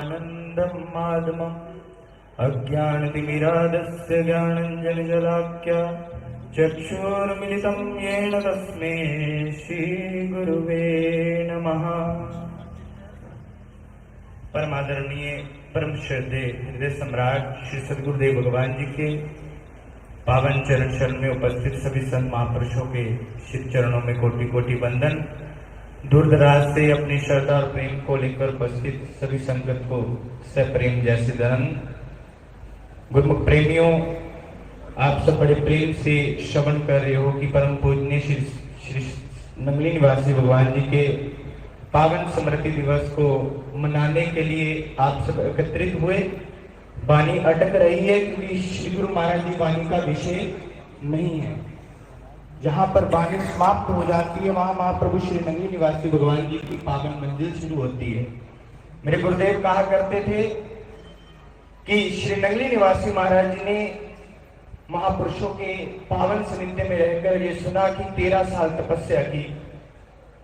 ज्ञानानन्दं माधवम् अज्ञानतिमिरादस्य ज्ञानाञ्जनशलाकया चक्षुर्मिलितं येन तस्मै श्रीगुरुवे नमः। परम आदरणीय परम श्रद्धेय हृदय सम्राट श्री सद्गुरुदेव भगवान जी के पावन चरण शरण में उपस्थित सभी संत महापुरुषों के श्री चरणों में कोटि कोटि वंदन। दूर दराज से अपनी श्रद्धा और प्रेम को लेकर उपस्थित सभी संगत को सप्रेम जय सिद्धानंद। गुरुमुख प्रेमियों, आप सब बड़े प्रेम से श्रवण कर रहे हो कि परम पूजनीय श्री नंगली निवासी भगवान जी के पावन स्मृति दिवस को मनाने के लिए आप सब एकत्रित हुए। वाणी अटक रही है क्योंकि श्री गुरु महाराज जी वाणी का विषय नहीं है। जहां पर वाणी समाप्त हो जाती है वहां महाप्रभु श्री नंगली निवासी भगवान जी की पावन मंजिल शुरू होती है। मेरे गुरुदेव कहा करते थे कि श्री नंगली निवासी महाराज जी ने महापुरुषों के पावन सानिध्य में रहकर ये सुना कि 13 साल तपस्या की।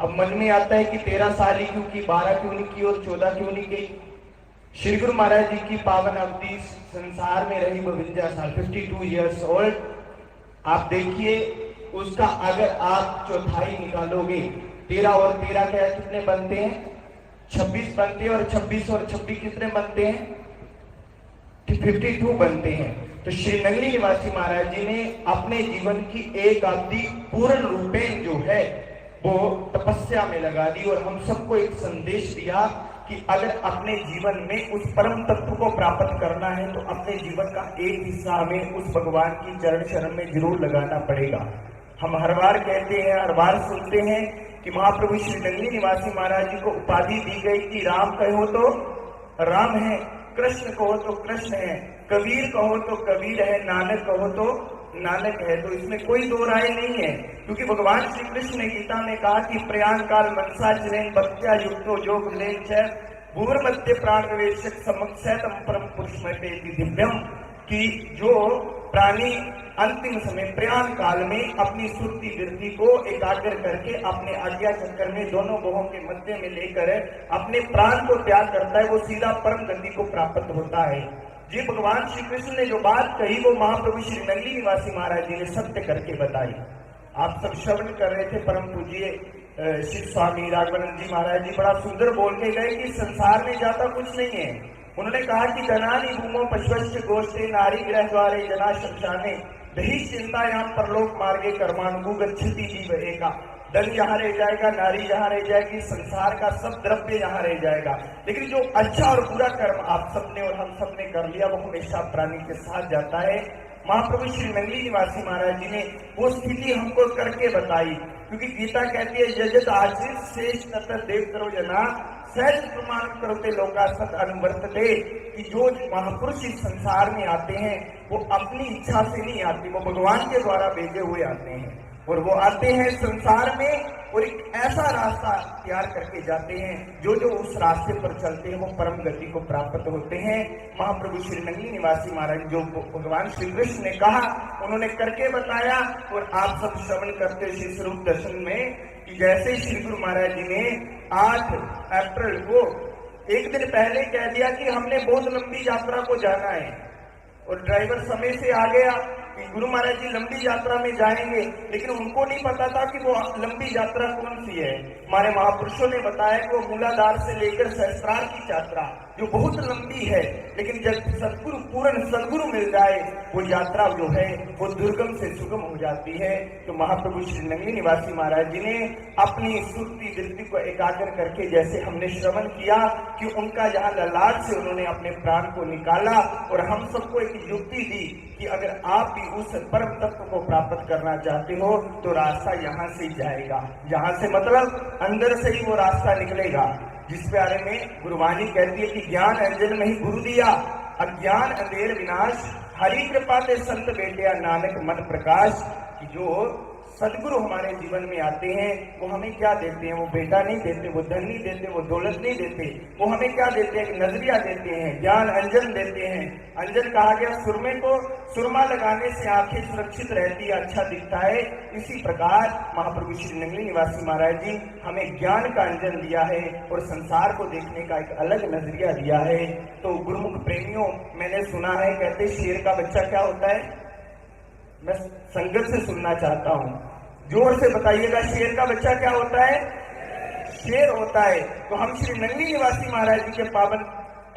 अब मन में आता है कि 13 साल ही क्यों की, 12 क्यों नहीं की और 14 क्यों नहीं की। श्री गुरु महाराज जी की पावन अवधि संसार में रही 52 साल, 52 ईयर्स ओल्ड। आप देखिए उसका अगर आप चौथाई निकालोगे 13 और 13 क्या कितने बनते हैं? 26 बनते हैं। और 26 और 26 कितने बनते हैं? 52 बनते हैं। तो श्री नंगली निवासी महाराज जी ने अपने जीवन की एक अवधि पूर्ण रूपेण जो है वो तपस्या में लगा दी और हम सबको एक संदेश दिया कि अगर अपने जीवन में उस परम तत्व को प्राप्त करना है तो अपने जीवन का एक हिस्सा हमें उस भगवान की चरण शरण में जरूर लगाना पड़ेगा। हम हर बार कहते हैं, हर बार सुनते हैं कि महाप्रभु श्री नंगली निवासी महाराज जी को उपाधि दी गई कि राम कहो तो राम है, कृष्ण कहो तो कृष्ण है, कबीर कहो तो कबीर है, नानक कहो तो नानक है। तो इसमें कोई दो राय नहीं है, क्योंकि भगवान श्री कृष्ण ने गीता में कहा कि प्रयाण काल मनसा चिरेन भक्त्या युक्तो योग लेन च भूर मध्य प्राण निवेशक समक्षतम परम पुरुष में दिव्यम, कि जो प्राणी अंतिम समय प्रयाण काल में अपनी सुरती वृत्ति को एकाग्र करके अपने आज्ञा चक्कर में दोनों गोहों के मध्य में लेकर अपने प्राण को त्याग करता है वो सीधा परम गति को प्राप्त होता है। जी भगवान श्री कृष्ण ने जो बात कही वो महाप्रभु श्री नंगली निवासी महाराज जी ने सत्य करके बताई। आप सब श्रवण कर रहे थे। परम पूज्य श्री स्वामी राघवानंद जी महाराज जी बड़ा सुंदर बोल के गए कि संसार में जाता कुछ नहीं है। उन्होंने कहा कि धनानि भूमो पशुश्च गोष्ठे नारी गृह द्वारे जना शमशाने दही चिंतायाम परलोक मार्गे कर्मानुगु गच्छति जीव एका। धन यहाँ रह जाएगा, नारी यहाँ रह जाएगी, संसार का सब द्रव्य यहाँ रह जाएगा, लेकिन जो अच्छा और बुरा कर्म आप सबने और हम सबने कर लिया वो हमेशा प्राणी के साथ जाता है। महाप्रभु श्री नंगली निवासी महाराज जी ने वो स्थिति हमको करके बताई, क्योंकि गीता कहती है यजत आचित शेष तत देव करो जना सहज प्रमाण करते लोका सत अनुवर्तते, कि जो महापुरुष इस संसार में आते हैं वो अपनी इच्छा से नहीं आते, वो भगवान के द्वारा भेजे हुए आते हैं। और वो आते हैं संसार में और एक ऐसा रास्ता तैयार करके जाते हैं जो जो उस रास्ते पर चलते हैं वो परम गति को प्राप्त होते हैं। महाप्रभु श्री नंगली निवासी महाराज जो भगवान श्री कृष्ण ने कहा उन्होंने करके बताया। और आप सब श्रवण करते श्री स्वरूप दर्शन में कि जैसे श्री गुरु महाराज जी ने 8 अप्रैल को एक दिन पहले कह दिया कि हमने बहुत लंबी यात्रा को जाना है, और ड्राइवर समय से आ गया कि गुरु महाराज जी लंबी यात्रा में जाएंगे, लेकिन उनको नहीं पता था कि वो लंबी यात्रा कौन सी है। हमारे महापुरुषों ने बताया कि वो मूलाधार से लेकर सहस्त्रार की यात्रा जो बहुत लंबी है, लेकिन जब सदगुरु पूर्ण सदगुरु मिल जाए वो यात्रा जो है वो दुर्गम से सुगम हो जाती है। तो महाप्रभु श्री नंगली निवासी महाराज जी ने अपनी सुरती वृत्ति को एकाग्र करके जैसे हमने श्रवण किया कि उनका यहाँ ललाट से उन्होंने अपने प्राण को निकाला और हम सबको एक युक्ति दी कि अगर आप भी उस परम तत्व को प्राप्त करना चाहते हो तो रास्ता यहाँ से जाएगा। यहाँ से मतलब अंदर से ही वो रास्ता निकलेगा, जिस बारे में गुरुवाणी कहती है कि ज्ञान अंजन में ही गुरु दिया, अज्ञान अंधेर विनाश, हरि कृपा ते संत बेटिया नानक मन प्रकाश। कि जो सदगुरु हमारे जीवन में आते हैं, वो हमें क्या देते हैं? वो बेटा नहीं देते, वो धन नहीं देते, वो दौलत नहीं देते, वो हमें क्या देते हैं? एक नजरिया देते हैं, ज्ञान अंजन देते हैं। अंजन कहा गया सुरमे को, सुरमा लगाने से आंखें सुरक्षित रहती है, अच्छा दिखता है। इसी प्रकार महाप्रभु श्री नंगली निवासी महाराज जी हमें ज्ञान का अंजन दिया है और संसार को देखने का एक अलग नजरिया दिया है। तो गुरुमुख प्रेमियों, मैंने सुना है कहते शेर का बच्चा क्या होता है? मैं संगत से सुनना चाहता हूं, जोर से बताइएगा, शेर का बच्चा क्या होता है? शेर होता है। तो हम श्री नंगली निवासी महाराज जी के पावन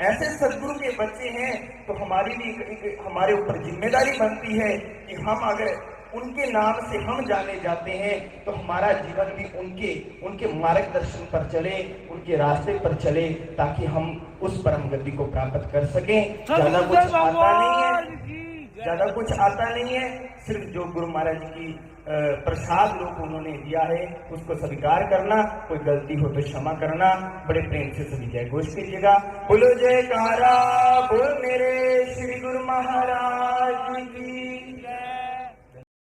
ऐसे सदगुरु के बच्चे हैं, तो हमारी भी हमारे ऊपर जिम्मेदारी बनती है कि हम अगर उनके नाम से हम जाने जाते हैं तो हमारा जीवन भी उनके मार्गदर्शन पर चले, उनके रास्ते पर चले, ताकि हम उस परम गति को प्राप्त कर सकें। ज्यादा कुछ आता नहीं है, ज्यादा कुछ आता नहीं है, सिर्फ जो गुरु महाराज जी की प्रसाद रूप उन्होंने दिया है उसको स्वीकार करना, कोई गलती हो तो क्षमा करना। बड़े प्रेम से सभी जय घोष कीजिएगा। बोलो जयकारा बोल मेरे श्री गुरु महाराज की।